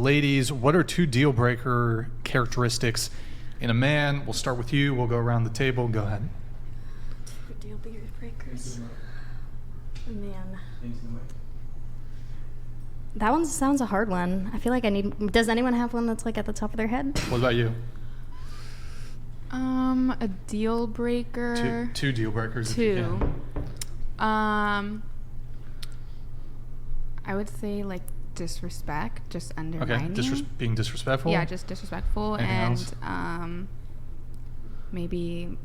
Ladies, what are 2 deal breaker characteristics in a man? We'll start with you. We'll go around the table. Go ahead. 2 deal breakers. Man. That one sounds a hard one. I feel like I need... Does anyone have one that's like at the top of their head? What about you? A deal breaker. 2 deal breakers. 2. I would say like disrespect, just undermining. Okay, being disrespectful. Yeah, just disrespectful. Anything and else? Maybe,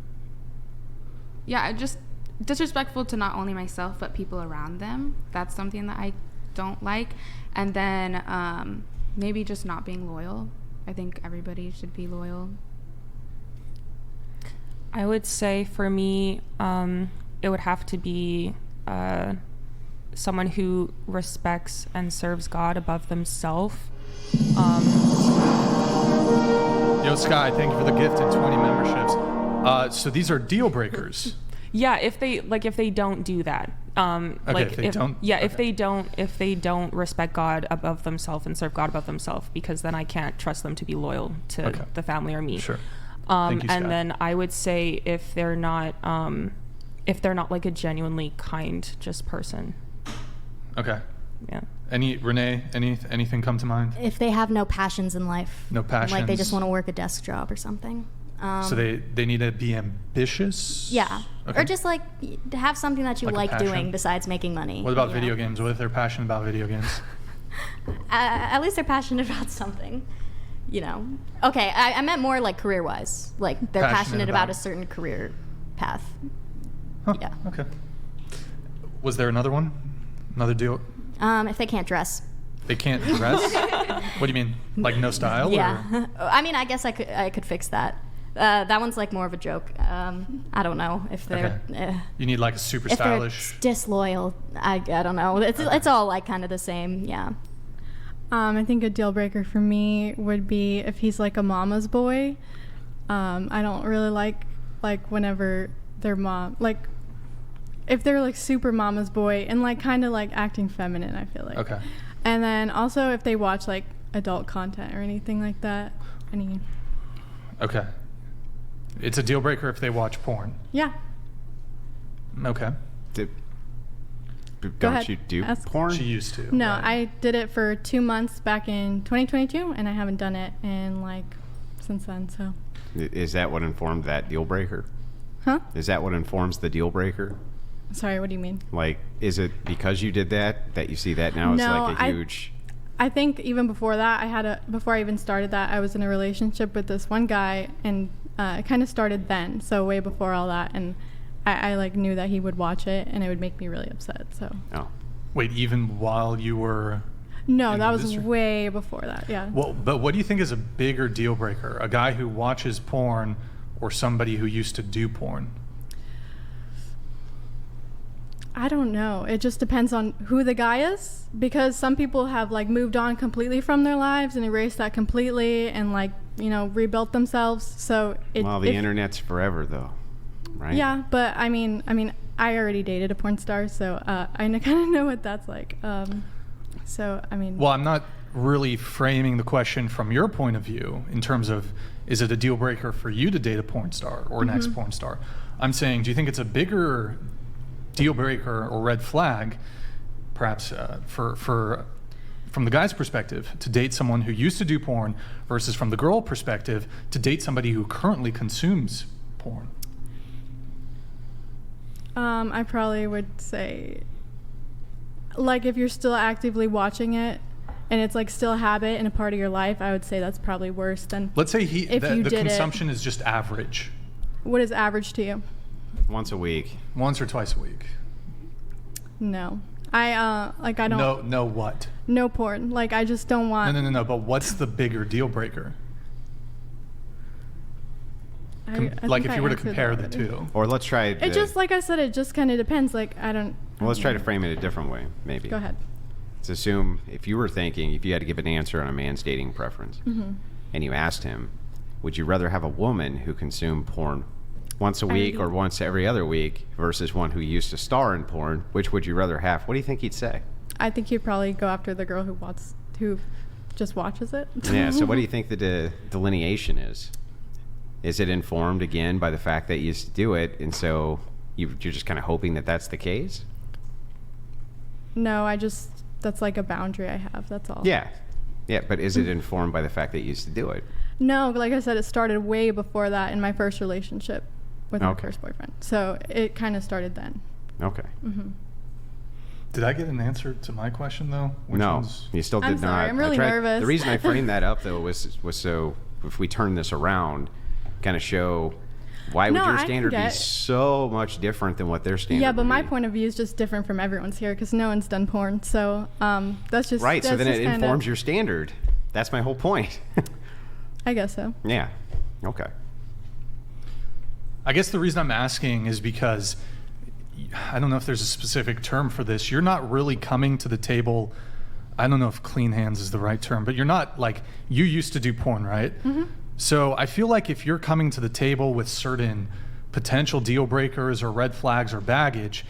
yeah, just disrespectful to not only myself but people around them. That's something that I don't like. And then maybe just not being loyal. I think everybody should be loyal. I would say for me, it would have to be someone who respects and serves God above themselves. Yo, Sky, thank you for the gift and 20 memberships. So these are deal breakers. Yeah, if they don't do that. If they don't respect God above themselves and serve God above themselves, because then I can't trust them to be loyal to the family or me. Sure. Thank you, Sky. And then I would say if they're not like a genuinely kind just person. Okay. Yeah. Renee, anything come to mind? If they have no passions in life. No passions. Like they just want to work a desk job or something. So they need to be ambitious? Yeah. Okay. Or just like to have something that you like doing besides making money. What about video games? What if they're passionate about video games? At least they're passionate about something. You know. Okay, I meant more like career-wise. Like they're passionate about a certain career path. Huh. Yeah. Okay. Was there another one? Another deal? If they can't dress. They can't dress? What do you mean? Like no style? Yeah. Or? I mean, I guess I could fix that. That one's like more of a joke. I don't know if they're... Okay. You need like a super if stylish... they're disloyal. I don't know. It's all like kind of the same. Yeah. I think a deal breaker for me would be if he's like a mama's boy. I don't really like whenever their mom... Like, if they're like super mama's boy and like kind of like acting feminine, I feel like. Okay. And then also if they watch like adult content or anything like that. Okay. It's a deal breaker if they watch porn. Yeah. Okay. Don't you do porn? She used to. No, right? I did it for 2 months back in 2022 and I haven't done it in like since then, so. Is that what informed that deal breaker? Huh? Is that what informs the deal breaker? Sorry, what do you mean? Like, is it because you did that you see that now as like a huge... I think even before that, before I even started that, I was in a relationship with this one guy, and it kind of started then, so way before all that, and I like knew that he would watch it, and it would make me really upset, so. Oh. Wait, even while you were... No, that was way before that, yeah. Well, but what do you think is a bigger deal breaker? A guy who watches porn or somebody who used to do porn? I don't know. It just depends on who the guy is, because some people have like moved on completely from their lives and erased that completely and like, you know, rebuilt themselves. So the internet's forever though, right? Yeah, but I mean, I already dated a porn star, so I kind of know what that's like. So I mean. Well, I'm not really framing the question from your point of view in terms of is it a deal breaker for you to date a porn star or an ex-porn star? I'm saying, do you think it's a bigger deal breaker or red flag, perhaps from the guy's perspective, to date someone who used to do porn versus from the girl perspective to date somebody who currently consumes porn? I probably would say, like, if you're still actively watching it and it's like still a habit and a part of your life, I would say that's probably worse than. Let's say the consumption is just average. What is average to you? Once a week. Once or twice a week. No. I don't. No what? No porn. Like, I just don't want. No. But what's the bigger deal breaker? Like, if you were to compare the two. Or let's try. It just, like I said, it just kind of depends. Like, I don't. Well, let's try to frame it a different way, maybe. Go ahead. Let's assume if you had to give an answer on a man's dating preference, and you asked him, would you rather have a woman who consumed porn once a week or once every other week versus one who used to star in porn? Which would you rather have? What do you think he'd say? I think he'd probably go after the girl who just watches it. Yeah. So what do you think the delineation is? Is it informed again by the fact that you used to do it, and so you're just kind of hoping that that's the case? No, that's like a boundary I have. That's all. Yeah. Yeah. But is it informed by the fact that you used to do it? No, like I said, it started way before that in my first relationship with my first boyfriend. So it kind of started then. Okay. Mm-hmm. Did I get an answer to my question though? No, you still did I'm sorry, not. I'm really nervous. The reason I framed that up though was so if we turn this around, kind of show why would your standard be so much different than what their standard? Yeah, but would my be? point of view is just different from everyone's here because no one's done porn. So that's just right. That's So then it just informs your standard. That's my whole point. I guess so. Yeah. Okay. I guess the reason I'm asking is because I don't know if there's a specific term for this. You're not really coming to the table. I don't know if clean hands is the right term, but you're not like, you used to do porn, right? Mm-hmm. So I feel like if you're coming to the table with certain potential deal breakers or red flags or baggage,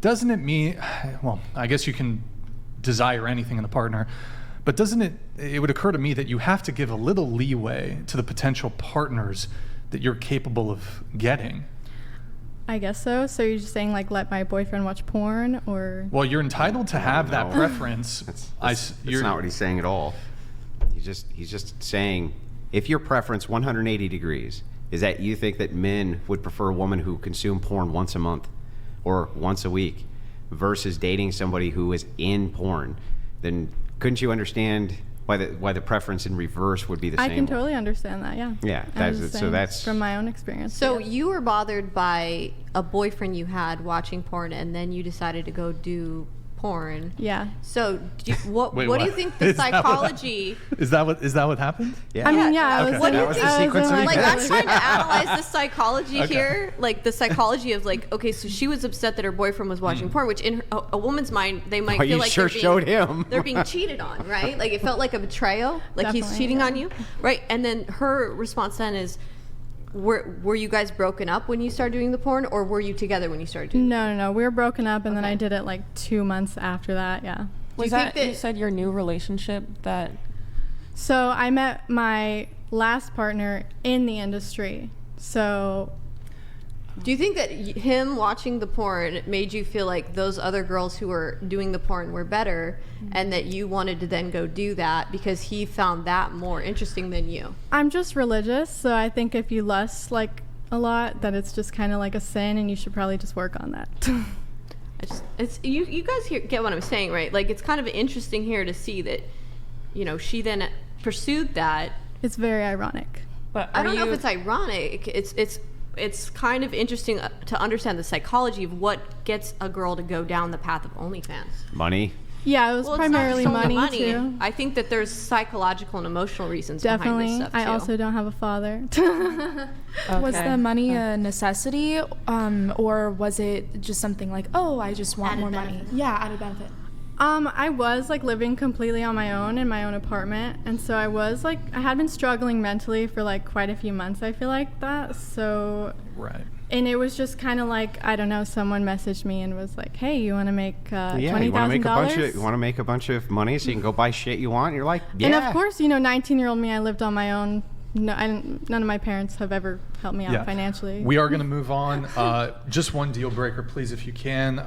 doesn't it mean, well, I guess you can desire anything in a partner, but doesn't it would occur to me that you have to give a little leeway to the potential partners that you're capable of getting. I guess so. So you're just saying like let my boyfriend watch porn or? Well, you're entitled to have that preference. That's not what he's saying at all. He's just saying if your preference 180 degrees is that you think that men would prefer a woman who consume porn once a month or once a week versus dating somebody who is in porn, then couldn't you understand why the preference in reverse would be the same? I can totally understand that, yeah. Yeah, that's from my own experience. So yes. you were bothered by a boyfriend you had watching porn, and then you decided to go do porn. Yeah. So what Wait, do you think the psychology? Is that what happened? Yeah. I mean, yeah. Okay. What do you That was think? the sequence of Like, events. I'm trying to analyze the psychology Okay. here, like the psychology of like, okay, so she was upset that her boyfriend was watching porn, which in a woman's mind they might Oh, feel you like sure they're being, showed him. they're being cheated on, right? Like it felt like a betrayal, like he's Definitely, cheating yeah. on you, right? And then her response then is, were you guys broken up when you started doing the porn, or were you together when you started doing? No. We were broken up, and then Okay. I did it like 2 months after that. Yeah. Was you think that, you that- said your new relationship that? So I met my last partner in the industry. So Do you think that him watching the porn made you feel like those other girls who were doing the porn were better, and that you wanted to then go do that because he found that more interesting than you? I'm just religious, so I think if you lust like a lot, that it's just kind of like a sin, and you should probably just work on that. It's you guys get what I'm saying, right? Like it's kind of interesting here to see that, you know, she then pursued that. It's very ironic. But I don't know if it's ironic. It's kind of interesting to understand the psychology of what gets a girl to go down the path of OnlyFans. Money. Yeah, it was Well, primarily it's not just money, only too. I think that there's psychological and emotional reasons Definitely. behind this stuff too. I also don't have a father. Was Okay. the money a necessity, or was it just something like, oh, I just want Added more benefit. money? Yeah, added benefit. I was like living completely on my own in my own apartment, and so I had been struggling mentally for like quite a few months. I feel like that. So, Right. and it was just kind of like, I don't know, someone messaged me and was like, "Hey, you want to make Yeah, you $20,000?" want to make a bunch of money so you can go buy shit you want. And you're like, yeah. And of course, 19-year-old me, I lived on my own. No, none of my parents have ever helped me out financially. We are going to move on. Just one deal breaker, please, if you can.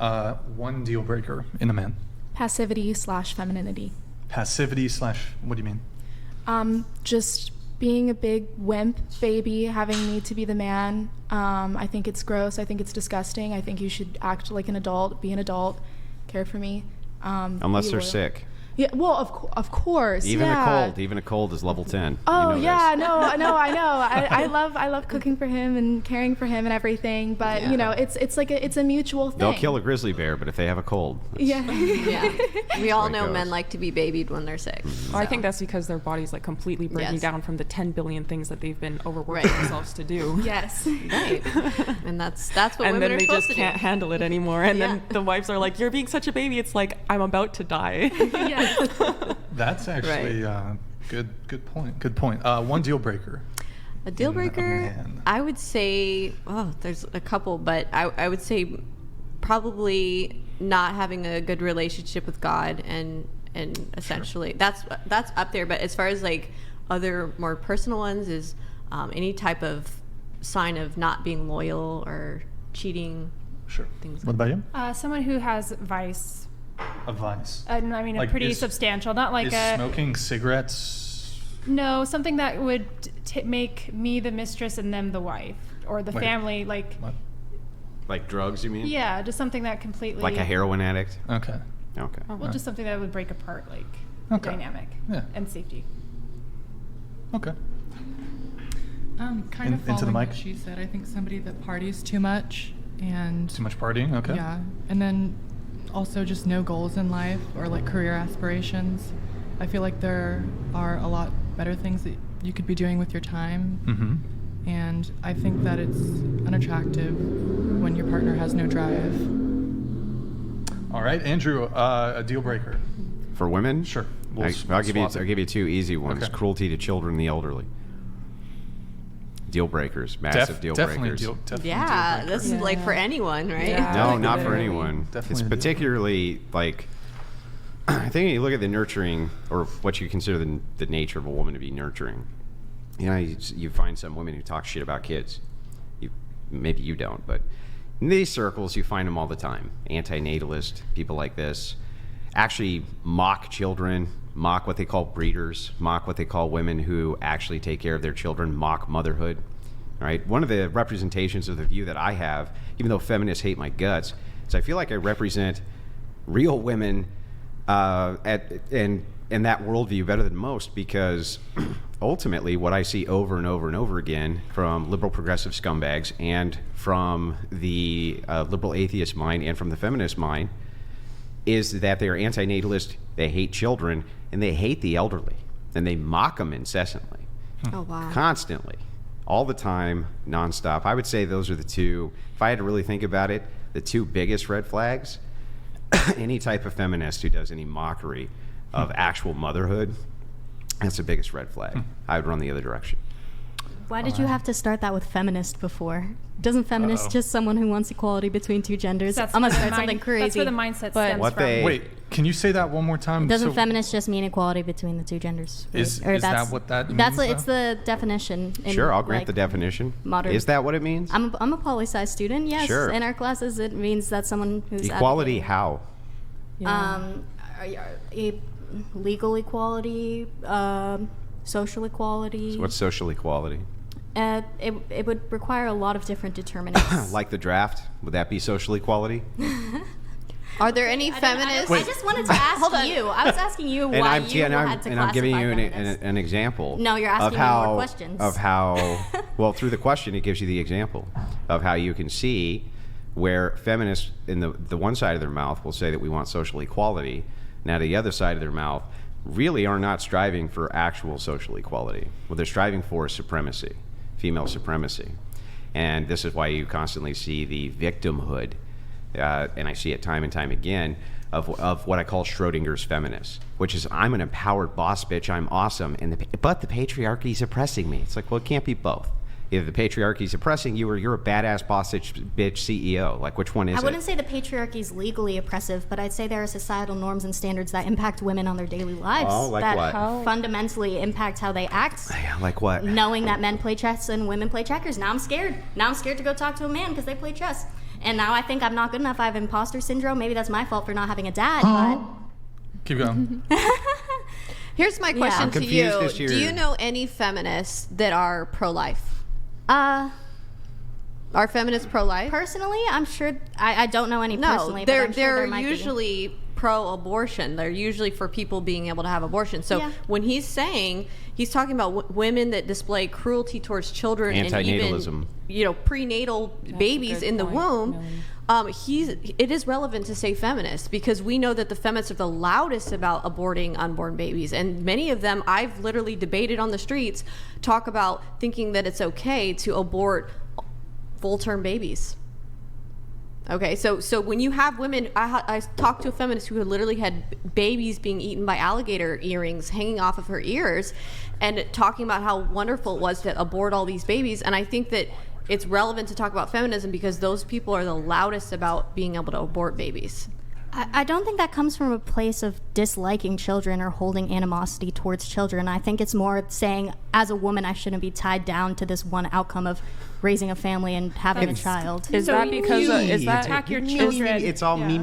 One deal breaker in a man. Passivity/femininity. Passivity / what do you mean? Just being a big wimp baby, having me to be the man. I think it's gross. I think it's disgusting. I think you should act like an adult, be an adult, care for me. Unless be they're loyal. sick. Yeah, well, of course. Even yeah. a cold is level 10. Oh You know yeah, this. no, I know. I love cooking for him and caring for him and everything. But it's a mutual thing. They'll kill a grizzly bear, but if they have a cold, Yeah. Yeah, we all way it know goes. men like to be babied when they're sick. Well, I think that's because their body's like completely breaking Yes. down from the 10 billion things that they've been overworking Right. themselves to do. Yes. Right, and that's what And women then are they supposed just to can't do. handle it anymore. And Yeah. then the wives are like, "You're being such a baby." It's like, I'm about to die. That's actually good point. Good point. One deal breaker. A deal in a breaker, man. I would say, there's a couple, but I would say probably not having a good relationship with God and and essentially that's up there. But as far as like other more personal ones, is any type of sign of not being loyal or cheating. Sure. Things What about you? Someone who has vice. A vice. I mean, Like, a pretty is- substantial, not like Is a smoking cigarettes? no, something that would make me the mistress and them the wife, or the Wait. family. Like, What? Like drugs, you mean? yeah, just something that completely Like a heroin addict? Okay. Okay. well, just something that would break apart like Okay. dynamic Yeah. and safety. Okay. Kind of into the following mic. what she said. I think somebody that parties too much and Too much partying? Okay. yeah, and then also just no goals in life or like career aspirations. I feel like there are a lot better things that you could be doing with your time, Mm-hmm. and I think that it's unattractive when your partner has no drive. All right, Andrew, a deal breaker. For women? Sure. I'll give you swap it. I'll give you two easy ones. Okay. Cruelty to children and the elderly. Deal breakers, massive deal definitely breakers. definitely Yeah, deal this is breaker. like for anyone, right? Yeah. No, not for Literally. anyone. Definitely It's a deal particularly like I think you look at the nurturing or what you consider the nature of a woman to be nurturing. You know, you find some women who talk shit about kids. Maybe you don't, but in these circles you find them all the time. Anti-natalist people like this actually mock children, mock what they call breeders, mock what they call women who actually take care of their children, mock motherhood. Right? One of the representations of the view that I have, even though feminists hate my guts, is I feel like I represent real women in that worldview better than most, because ultimately what I see over and over and over again from liberal progressive scumbags and from the liberal atheist mind and from the feminist mind is that they are anti-natalist, they hate children, and they hate the elderly, and they mock them incessantly, Oh wow. constantly, all the time, nonstop. I would say those are the two, if I had to really think about it, the two biggest red flags. Any type of feminist who does any mockery of actual motherhood, that's the biggest red flag. I would run the other direction. Why did you have to start that with feminist before? Doesn't feminist Uh-oh. just someone who wants equality between two genders? That's I'm gonna where start the something mind- crazy. That's where the mindset but stems What from. they- Wait, can you say that one more time? doesn't So- feminist just mean equality between the two genders? Is Or that what that That's means, it's the definition. In, Sure, I'll grant like, the definition. modern- Is that what it means? I'm a poli-sci student. Yes, Sure. in our classes it means that someone who's Equality, advocating- how? Legal equality, social equality. So what's social equality? It would require a lot of different determinants. Like the draft? Would that be social equality? Are there any I feminists? just wanted to ask Hold on. you. I was asking you And why I'm, you and had to and I'm giving you classify feminists. an example. No, you're of asking me how, more questions. Of how, well, through the question, it gives you the example of how you can see where feminists in the one side of their mouth will say that we want social equality. Now, the other side of their mouth really are not striving for actual social equality. What they're striving for is supremacy, female supremacy. And this is why you constantly see the victimhood, and I see it time and time again, of what I call Schrodinger's feminists, which is I'm an empowered boss bitch, I'm awesome, but the patriarchy is oppressing me. It's like, well, it can't be both. Either the patriarchy is oppressing you or you're a badass boss bitch CEO. Like, which one is it? I wouldn't say the patriarchy is legally oppressive, but I'd say there are societal norms and standards that impact women on their daily lives. Oh, like that what? fundamentally impact how they act. Yeah, like what? Knowing that men play chess and women play checkers. Now I'm scared. Now I'm scared to go talk to a man because they play chess. And now I think I'm not good enough. I have imposter syndrome. Maybe that's my fault for not having a dad. Keep going. Here's my question I'm to confused you. as to Do your- you know any feminists that are pro-life? But Are feminists pro-life? personally, I'm sure I don't know any No, personally. they're but I'm sure there might be. usually pro-abortion. They're usually for people being able to have abortion. So Yeah. when he's talking about women that display cruelty towards children and Antinatalism. even prenatal babies good in the point, womb. It is relevant to say feminist because we know that the feminists are the loudest about aborting unborn babies, and many of them I've literally debated on the streets talk about thinking that it's okay to abort full-term babies. Okay, so when you have women, I talked to a feminist who literally had babies being eaten by alligator earrings hanging off of her ears, and talking about how wonderful it was to abort all these babies. And I think that it's relevant to talk about feminism because those people are the loudest about being able to abort babies. I don't think that comes from a place of disliking children or holding animosity towards children. I think it's more saying, as a woman, I shouldn't be tied down to this one outcome of raising a family and having a child. Is that because is that attack your Me, children? It's all me.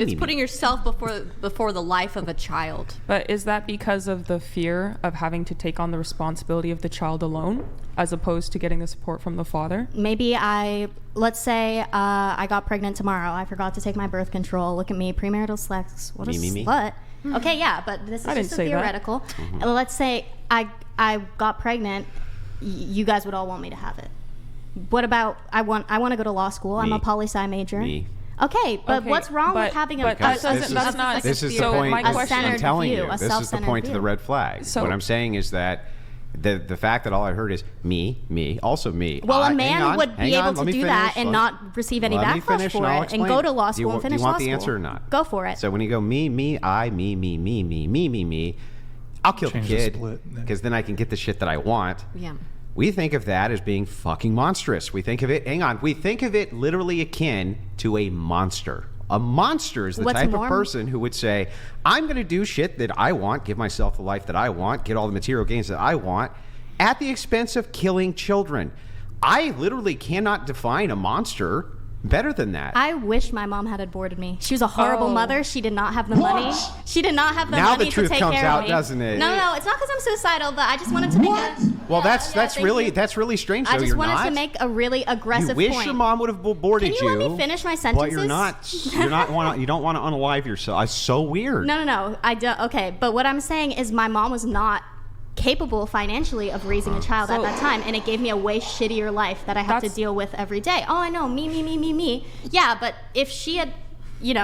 It's putting yourself before the life of a child. But is that because of the fear of having to take on the responsibility of the child alone, as opposed to getting the support from the father? Maybe let's say I got pregnant tomorrow. I forgot to take my birth control. Look at me, premarital sex. What a slut. Okay, yeah, but this is just a theoretical. Let's say I got pregnant. You guys would all want me to have it. What about I want to go to law school. I'm a poli-sci major. Okay, but what's wrong with having a this is the point. I'm telling you, this is the point to the red flag. So what I'm saying is that the fact that all I heard is me, also me. Well, a man would be able to do that and not receive any backlash for it, and go to law school and finish law school. Do you want the answer or not? Go for it. So when you go me, I, me, I'll kill the kid because then I can get the shit that I want. Yeah. We think of that as being fucking monstrous. We think of it, we think of it literally akin to a monster. A monster is the type of person who would say, I'm going to do shit that I want, give myself the life that I want, get all the material gains that I want, at the expense of killing children. I literally cannot define a monster better than that. I wish my mom had aborted me. She was a horrible mother. She did not have the money. She did not have the money to take care of me. Now the truth comes out, doesn't it? No, it's not because I'm suicidal, but I just wanted to make a... Well, that's really strange, though. I just wanted to make a really aggressive point. You wish your mom would have aborted you. Can you let me finish my sentences? But you don't want to unalive yourself. It's so weird. No. I don't. Okay, but what I'm saying is my mom was not capable financially of raising a child at that time, and it gave me a way shittier life that I have to deal with every day. Oh, I know, me. Yeah, but if she had,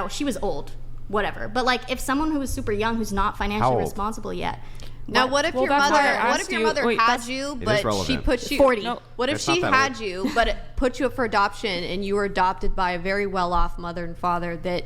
she was old, whatever. But like, if someone who was super young, who's not financially responsible yet. Now, what if your mother had you, but she put you 40? No, what if she had you, but it put you up for adoption, and you were adopted by a very well-off mother and father that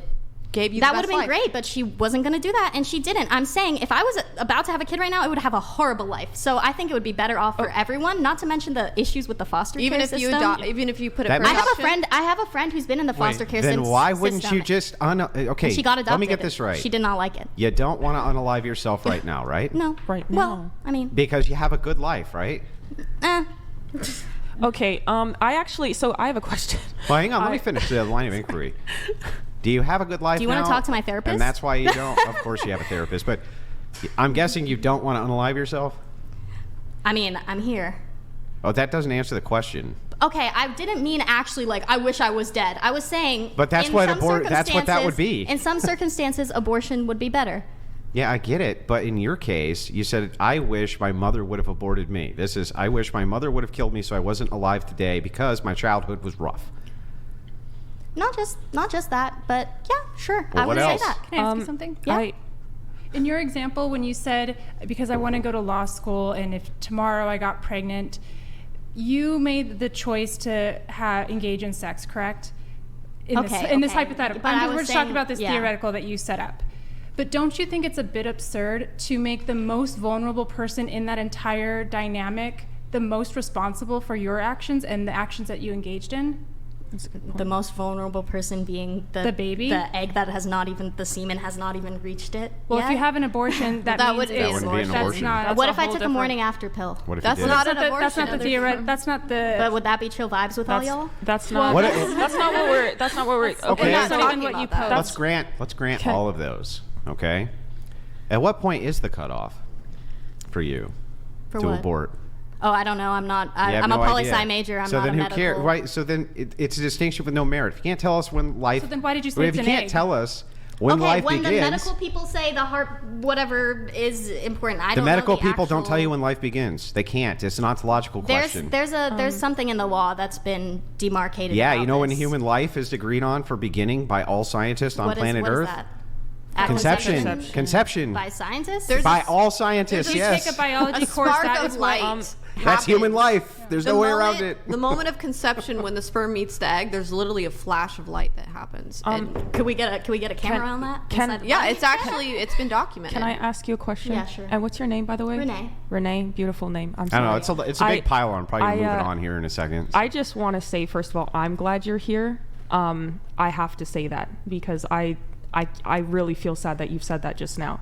gave you that would have been great, but she wasn't going to do that, and she didn't. I'm saying if I was about to have a kid right now, I would have a horrible life. So I think it would be better off for everyone, not to mention the issues with the foster care system. Even if you put it for adoption. I have a friend who's been in the foster care system. Then why wouldn't you just okay? She got adopted. Let me get this right. She did not like it. You don't want to unalive yourself right now, right? No. Right now. Well, I mean, because you have a good life, right? Okay. I have a question. Well, hang on. Let me finish the line of inquiry. Do you have a good life now? Do you want to talk to my therapist? And that's why you don't. Of course you have a therapist, but I'm guessing you don't want to unalive yourself? I mean, I'm here. Oh, that doesn't answer the question. Okay, I didn't mean actually like I wish I was dead. I was saying but that's what that would be. In some circumstances, abortion would be better. Yeah, I get it. But in your case, you said, I wish my mother would have aborted me. This is, I wish my mother would have killed me so I wasn't alive today because my childhood was rough. Not just that, but yeah, sure. Well, I would say that. Can I ask you something? Yeah. In your example, when you said, because I want to go to law school and if tomorrow I got pregnant, you made the choice to engage in sex, correct? In this hypothetical. We're just talking about this theoretical that you set up. But don't you think it's a bit absurd to make the most vulnerable person in that entire dynamic the most responsible for your actions and the actions that you engaged in? That's a good point. The most vulnerable person being the baby, the egg that has not even, the semen has not even reached it. Well, if you have an abortion, that wouldn't be an abortion. That's not. What if I took a morning after pill? What if that's you did? not an abortion. That's not the theoretical. That's not the. But would that be chill vibes with all y'all? That's not. That's not what we're. That's not what we're. Okay. That's not even what you post. Let's grant all of those. Okay. At what point is the cutoff for you to abort? Oh, I don't know. I'm not. I'm a poli-sci major. I'm not a medical. So then who cares? Right. So then it's a distinction with no merit. If you can't tell us when life. So then why did you say it's an egg? If you can't tell us when life begins. Okay, when the medical people say the heart, whatever is important, I don't know. The medical people don't tell you when life begins. They can't. It's an ontological question. There's something in the law that's been demarcated. Yeah, you know when human life is agreed on for beginning by all scientists on planet Earth. What is that? Conception. By scientists? By all scientists, yes. Take a biology course. That is light. That's human life. There's no way around it. The moment of conception, when the sperm meets the egg, there's literally a flash of light that happens. Could we get a camera on that? It's been documented. Can I ask you a question? Yeah, sure. And what's your name, by the way? Renee. Renee, beautiful name. I'm I sorry. don't know. It's a big pile on. Probably moving on here in a second. I just want to say, first of all, I'm glad you're here. I have to say that because I really feel sad that you've said that just now.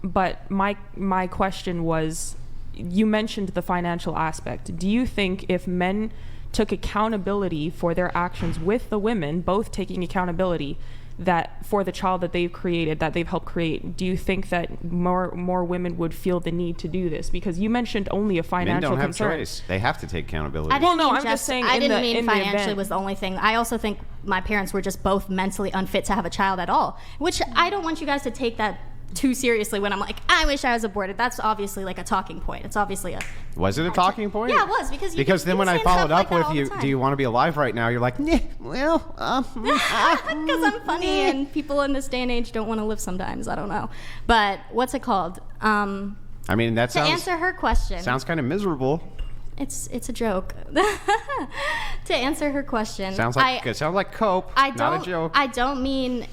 But my question was, you mentioned the financial aspect. Do you think if men took accountability for their actions with the women, both taking accountability that for the child that they've created, that they've helped create, do you think that more women would feel the need to do this? Because you mentioned only a financial concern. Men don't have choice. They have to take accountability. I'm just saying. I didn't mean financially was the only thing. I also think my parents were just both mentally unfit to have a child at all, which I don't want you guys to take that too seriously when I'm like, I wish I was aborted. That's obviously like a talking point. It's obviously Was it a talking point? Yeah, it was, because then when I followed up with you, do you want to be alive right now? You're like, well, because I'm funny and people in this day and age don't want to live sometimes. I don't know, but what's it called? I mean, that sounds, to answer her question. Sounds kind of miserable. It's a joke. To answer her question, sounds like cope, not a joke. I don't mean.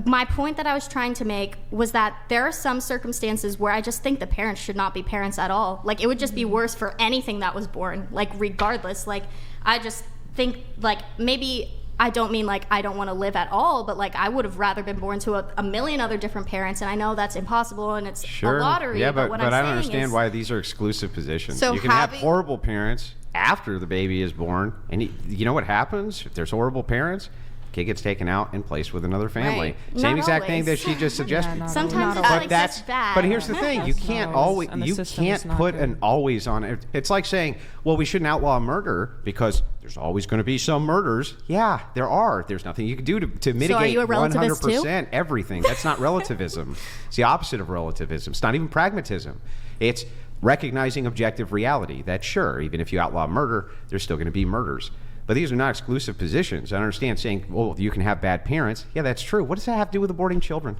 My point that I was trying to make was that there are some circumstances where I just think the parents should not be parents at all. Like, it would just be worse for anything that was born, like, regardless. Like, I just think, like, maybe I don't mean, like, I don't want to live at all, but, like, I would have rather been born to a million other different parents, and I know that's impossible, and it's a lottery. Yeah, but what I I'm don't saying understand is, why these are exclusive positions. So you can have horrible parents after the baby is born, and you know what happens if there's horrible parents? Kid gets taken out and placed with another family. Right. Same Not exact thing always. that she just suggested. Sometimes it's but like that's just bad. But here's the thing: you can't always And the you system can't is not put good. an always on it. It's like saying, well, we shouldn't outlaw murder because there's always going to be some murders. Yeah, there are. There's nothing you can do to mitigate are you a relativist 100% everything. That's not relativism. It's the opposite of relativism. It's not even pragmatism. It's recognizing objective reality. That sure, even if you outlaw murder, there's still going to be murders. But these are not exclusive positions. I understand saying, well, you can have bad parents. Yeah, that's true. What does that have to do with aborting children?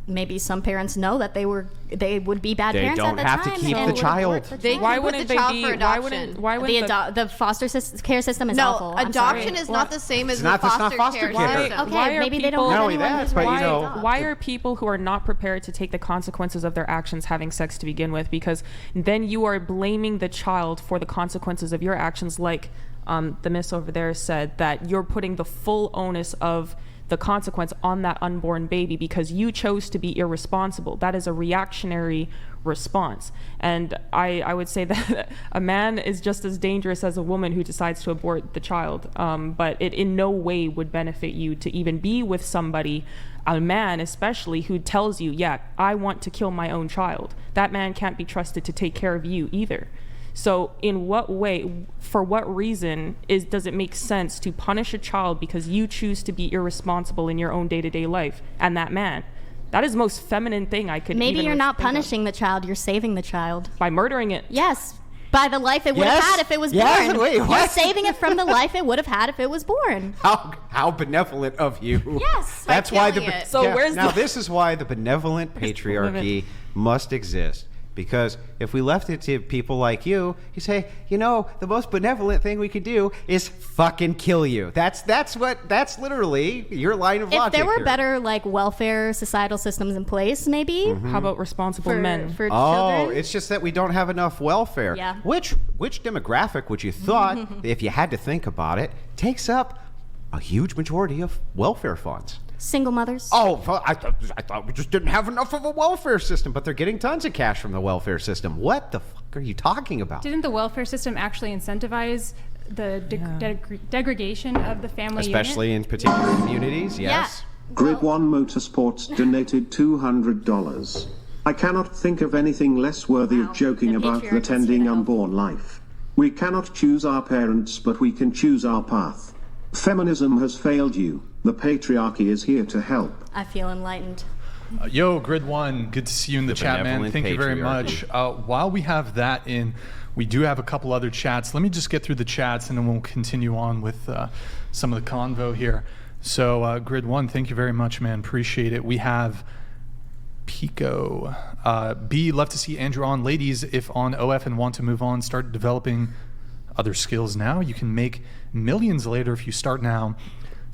maybe some parents know that they would be bad They parents don't at the have to time. keep and the would child. abort the They child. Why can put wouldn't the they child be? for adoption. Why wouldn't The foster care system is awful. I'm adoption sorry. is not the same as It's the not- it's not foster foster care care. system. Okay, Why are maybe they people- don't Not have only anyone that, who's but, ready you to know- adopt. Why are people who are not prepared to take the consequences of their actions having sex to begin with? Because then you are blaming the child for the consequences of your actions, like the miss over there said, that you're putting the full onus of the consequence on that unborn baby because you chose to be irresponsible. That is a reactionary response. And I would say that a man is just as dangerous as a woman who decides to abort the child. But it in no way would benefit you to even be with somebody, a man especially, who tells you, yeah, I want to kill my own child. That man can't be trusted to take care of you either. So in what way, for what reason does it make sense to punish a child because you choose to be irresponsible in your own day-to-day life and that man? That is the most feminine thing I could Maybe even you're not think of. punishing the child, you're saving the child. By murdering it. Yes. By the life it would have Yes. had if it was Yes. born. Wait, You're what? saving it from the life it would have had if it was born. How benevolent of you. Yes. That's By why killing it. So where's now the- this is why the benevolent patriarchy must exist. Because if we left it to people like you say, you know, the most benevolent thing we could do is fucking kill you. That's literally your line of If logic. there were here. better like welfare societal systems in place, maybe How about responsible for, men? for Oh, children. it's just that we don't have enough welfare. Yeah. Which demographic would you thought, if you had to think about it, takes up a huge majority of welfare funds? Single mothers. Oh, well, I thought we just didn't have enough of a welfare system, but they're getting tons of cash from the welfare system. What the fuck are you talking about? Didn't the welfare system actually incentivize the degradation of the family Especially in particular communities, yes. Grid 1 Motorsports donated $200. I cannot think of anything less worthy of joking The about patriarchy than tending is gonna unborn life. We cannot choose our parents, but we can choose our path. Feminism has failed you. The patriarchy is here to help. I feel enlightened. Yo, Grid 1, good to see you in the chat, man. benevolent Thank you very patriarchy. much. While we have that in, we do have a couple other chats. Let me just get through the chats and then we'll continue on with some of the convo here. So, Grid 1, thank you very much, man. Appreciate it. We have Pico. B, love to see Andrew on. Ladies, if on OF and want to move on, start developing other skills now. You can make millions later if you start now.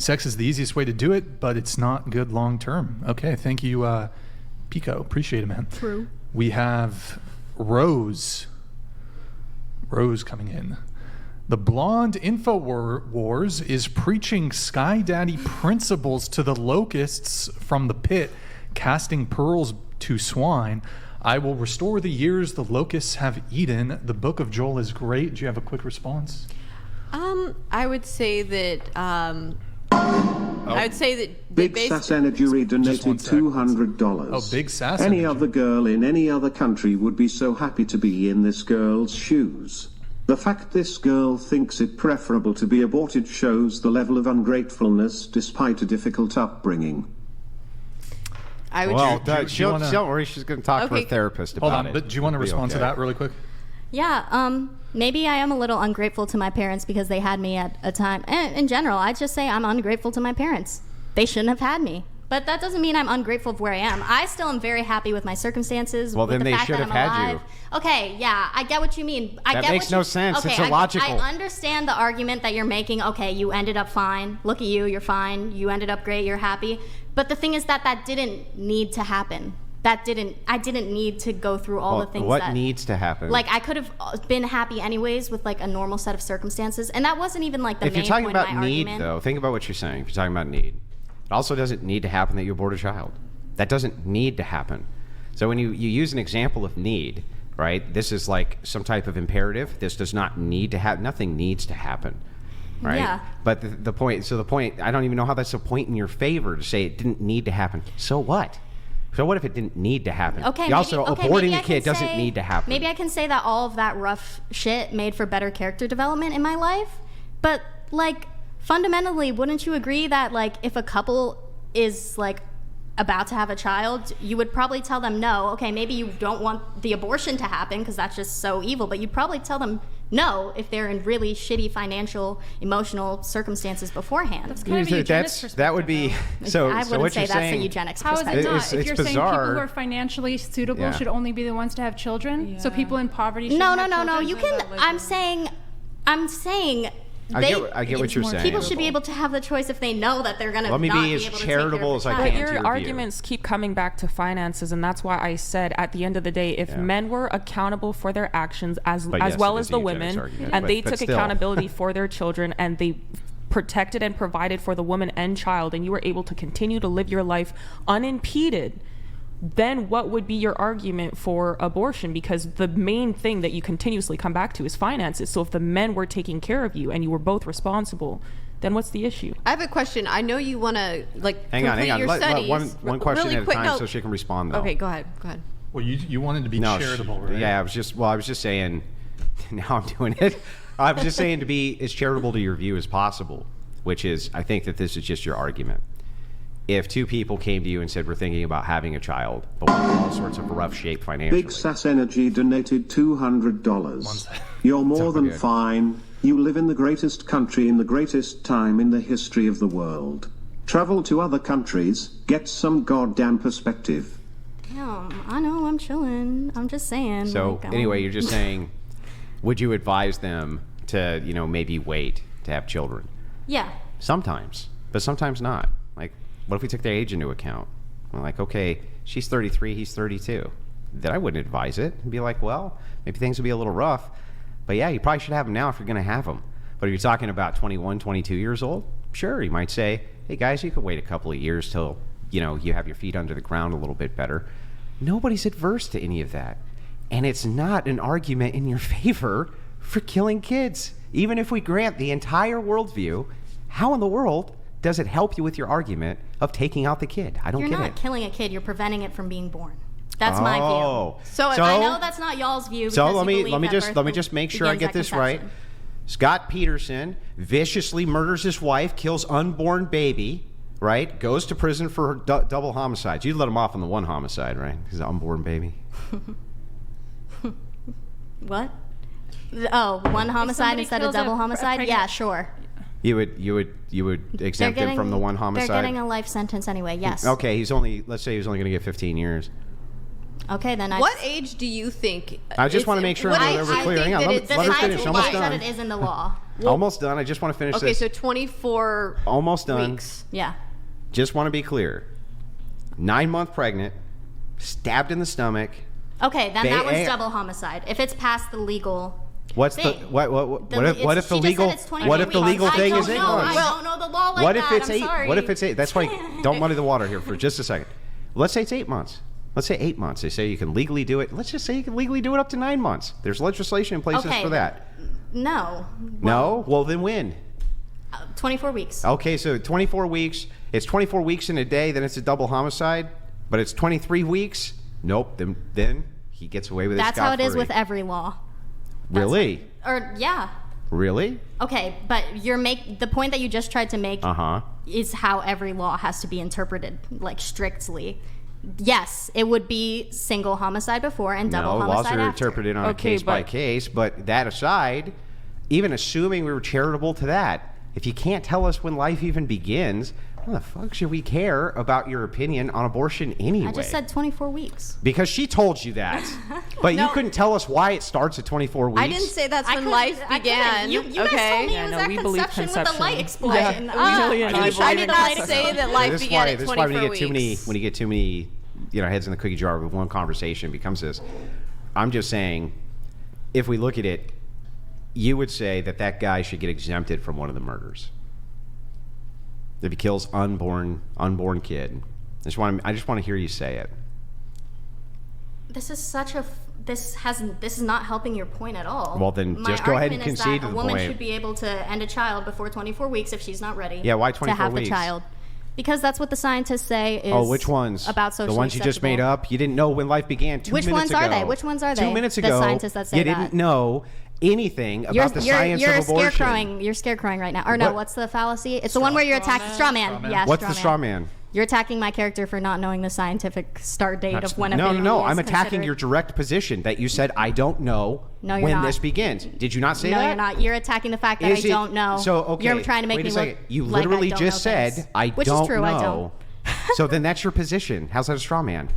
Sex is the easiest way to do it, but it's not good long term. Okay, thank you, Pico. Appreciate it, man. True. We have Rose. Rose coming in. The blonde InfoWars is preaching Sky Daddy principles to the locusts from the pit, casting pearls to swine. I will restore the years the locusts have eaten. The book of Joel is great. Do you have a quick response? I would say that I would say that Big Sass Energy donated $200. Oh, Big Sass Any Energy. other girl in any other country would be so happy to be in this girl's shoes. The fact this girl thinks it preferable to be aborted shows the level of ungratefulness despite a difficult upbringing. I would. Well, do you wanna- don't worry. She's going to talk to her therapist Hold about on, it. but do you want to It'll be respond to okay. that really quick? Yeah, maybe I am a little ungrateful to my parents because they had me at a time. And in general, I'd just say I'm ungrateful to my parents. They shouldn't have had me. But that doesn't mean I'm ungrateful for where I am. I still am very happy with my circumstances. Well, with then the they fact should that have I'm had alive. Okay, yeah, I get what you mean. I That get makes what no you, sense. Okay, It's illogical. I understand the argument that you're making. Okay, you ended up fine. Look at you, you're fine. You ended up great, you're happy. But the thing is that didn't need to happen. I didn't need to go through all the things what needs to happen? Like, I could have been happy anyways with, like, a normal set of circumstances. And that wasn't even, like, the if main you're talking point of about my need, argument. though, think about what you're saying. If you're talking about need, it also doesn't need to happen that you abort a child. That doesn't need to happen. So when you use an example of need, right, this is like some type of imperative. This does not need to happen. Nothing needs to happen, right? Yeah. But the point, I don't even know how that's a point in your favor to say it didn't need to happen. So what? So what if it didn't need to happen? Okay, Aborting maybe a kid doesn't need to happen. Maybe I can say that all of that rough shit made for better character development in my life. But, like, fundamentally, wouldn't you agree that, like, if a couple is, like, about to have a child, you would probably tell them no. Okay, maybe you don't want the abortion to happen because that's just so evil, but you'd probably tell them no if they're in really shitty financial, emotional circumstances beforehand. That's kind of a eugenics perspective. That would be so. I so wouldn't what say you're that's saying, a eugenics How is perspective. it not? It's If you're saying bizarre. people who are financially suitable Yeah. should only be the ones to have children, so people in poverty should No. have children? You can. I'm saying. I get what you're saying. People should be able to have the choice if they know that they're going to Let me not be be as able to charitable as I take care of can. the But child. to your your arguments keep coming back to finances, and that's why I said at the end of the day, if men were accountable for their actions as yes, well it as is a the eugenics women, argument, and they but took still. accountability for their children, and they protected and provided for the woman and child, and you were able to continue to live your life unimpeded, then what would be your argument for abortion? Because the main thing that you continuously come back to is finances. So if the men were taking care of you and you were both responsible, then what's the issue? I have a question. I know you want to Hang on. complete your Let studies. one question Really at a quick, time no. so she can respond. Though. Okay, go ahead. Well, you wanted to be charitable, right? Yeah, I was just saying. Now I'm doing it. I was just saying to be as charitable to your view as possible, which is I think that this is just your argument. If two people came to you and said we're thinking about having a child, but we're in all sorts of rough shape financially. Big Sass Energy donated $200. You're more than good. fine. You live in the greatest country in the greatest time in the history of the world. Travel to other countries, get some goddamn perspective. Yeah, I know, I'm chilling. I'm just saying. So anyway, you're just saying, would you advise them to, maybe wait to have children? Yeah. Sometimes, but sometimes not. Like, what if we took their age into account? I'm like, okay, she's 33, he's 32. Then I wouldn't advise it. I'd be like, well, maybe things would be a little rough. But yeah, you probably should have them now if you're going to have them. But if you're talking about 21, 22 years old, sure, you might say, hey guys, you could wait a couple of years till, you have your feet under the ground a little bit better. Nobody's adverse to any of that. And it's not an argument in your favor for killing kids. Even if we grant the entire worldview, how in the world does it help you with your argument of taking out the kid? I don't get it. You're not killing a kid. You're preventing it from being born. That's my view. So I know that's not y'all's view. So because let me just make sure I get this right. Scott Peterson viciously murders his wife, kills unborn baby, right? Goes to prison for double homicides. You let him off on the one homicide, right? His unborn baby. What? Oh, one homicide instead of double homicide? Yeah, sure. You would exempt him from the one homicide? They're getting a life sentence anyway, yes. Okay, let's say he's only going to get 15 years. Okay, then What age do you think? I just want to make sure that we're clear. Hang on, let her finish. Almost done. that it is in the law. Almost done. I just want to finish Okay, this. so 24 Almost done. weeks. Yeah. Just want to be clear. 9-month pregnant, stabbed in the stomach. Okay, then that one's double homicide. If it's past the legal What's the thing. what if the She just legal said it's 24 what if the weeks. legal I thing don't is 8 know. months? I don't know the law like What if that. it's I'm 8? sorry. What if it's 8? That's why don't muddy the water here for just a second. Let's say it's 8 months. Let's say 8 months. They say you can legally do it. Let's just say you can legally do it up to 9 months. There's legislation in places Okay, for that. No. No? Well, then when? 24 weeks. Okay, so 24 weeks. It's 24 weeks in a day, then it's a double homicide. But it's 23 weeks. Nope. Then he gets away with it. That's how it is with every law. Really? Yeah. Really? Okay, but the point that you just tried to make is how every law has to be interpreted, like strictly. Yes, it would be single homicide before and double homicide after. Laws are interpreted on a case by case, but that aside, even assuming we were charitable to that, if you can't tell us when life even begins, how the fuck should we care about your opinion on abortion anyway? I just said 24 weeks. Because she told you that. But you couldn't tell us why it starts at 24 weeks. I didn't say that's when life began. You guys told me it was at conception with the light explosion. I did not say that life began at 24 weeks. This is why when you get too many heads in the cookie jar with one conversation, it becomes this. I'm just saying, if we look at it, you would say that guy should get exempted from one of the murders. If he kills unborn kid. I just want to hear you say it. This is not helping your point at all. Well, then just go ahead and concede to the point. A woman should be able to end a child before 24 weeks if she's not ready. Yeah, why 24 to have weeks? the child. Because that's what the scientists say is. Oh, which ones? About socially The ones you just made up? You didn't know when life began 2 minutes ago. Which ones are they? 2 minutes ago. The scientists that say you didn't know anything about the science of abortion. You're scarecrowing right now. Or no, what's the fallacy? It's the one where you're attacking straw man. Yeah, what's the straw man? You're attacking my character for not knowing the scientific start date of when a baby is No. I'm attacking considered. your direct position that you said I don't know when this begins. Did you not say that? No, you're not. You're attacking the fact that I don't know. So okay, you're trying to make me look. You like literally I don't just know said things. I Which don't is true, know. I don't. So then that's your position. How's that a straw man?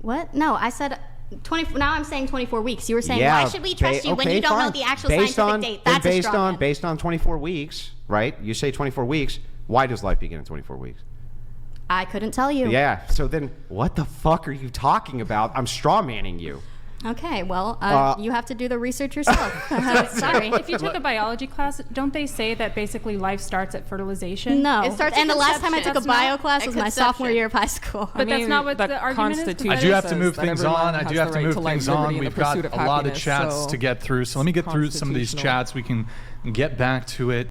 What? No, I said 20. Now I'm saying 24 weeks. You were saying why should we trust you when you don't know the actual scientific date? That's a straw man. Based on 24 weeks, right? You say 24 weeks. Why does life begin in 24 weeks? I couldn't tell you. Yeah. So then, what the fuck are you talking about? I'm straw manning you. Okay, well, you have to do the research yourself. Sorry. If you took a biology class, don't they say that basically life starts at fertilization? No. It starts and at the last time I took a conception. bio class At was my conception. sophomore year of high school. But that's not what the argument is. I do have to move things on. I do have to move things on. We've got a lot of chats to get through. So let me get through some of these chats. We can get back to it.